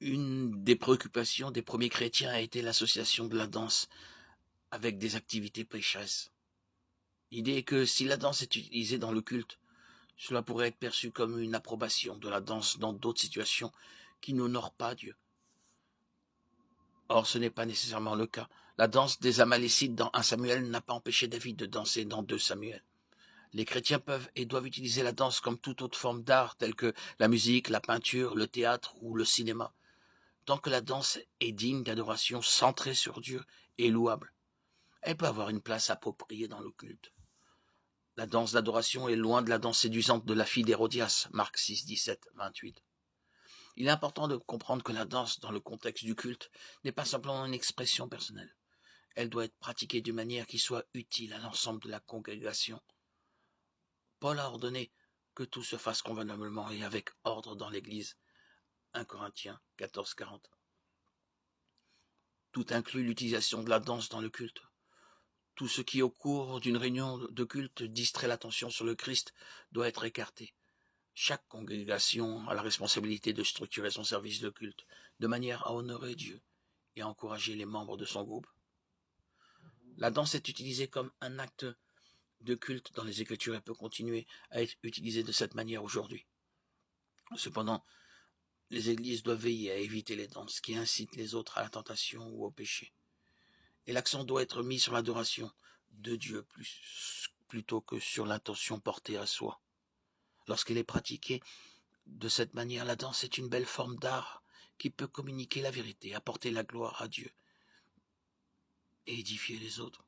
Une des préoccupations des premiers chrétiens a été l'association de la danse avec des activités pécheresses. L'idée est que si la danse est utilisée dans le culte, cela pourrait être perçu comme une approbation de la danse dans d'autres situations qui n'honorent pas Dieu. Or, ce n'est pas nécessairement le cas. La danse des Amalécites dans 1 Samuel n'a pas empêché David de danser dans 2 Samuel. Les chrétiens peuvent et doivent utiliser la danse comme toute autre forme d'art, telle que la musique, la peinture, le théâtre ou le cinéma, tant que la danse est digne d'adoration, centrée sur Dieu et louable. Elle peut avoir une place appropriée dans le culte. La danse d'adoration est loin de la danse séduisante de la fille d'Hérodias, Marc 6, 17, 28. Il est important de comprendre que la danse, dans le contexte du culte, n'est pas simplement une expression personnelle. Elle doit être pratiquée d'une manière qui soit utile à l'ensemble de la congrégation. Paul a ordonné que tout se fasse convenablement et avec ordre dans l'Église. 1 Corinthiens 14, 40. Tout inclut l'utilisation de la danse dans le culte. Tout ce qui, au cours d'une réunion de culte, distrait l'attention sur le Christ doit être écarté. Chaque congrégation a la responsabilité de structurer son service de culte de manière à honorer Dieu et à encourager les membres de son groupe. La danse est utilisée comme un acte de culte dans les Écritures et peut continuer à être utilisée de cette manière aujourd'hui. Cependant, les églises doivent veiller à éviter les danses qui incitent les autres à la tentation ou au péché. Et l'accent doit être mis sur l'adoration de Dieu plutôt que sur l'intention portée à soi. Lorsqu'elle est pratiquée de cette manière, la danse est une belle forme d'art qui peut communiquer la vérité, apporter la gloire à Dieu et édifier les autres.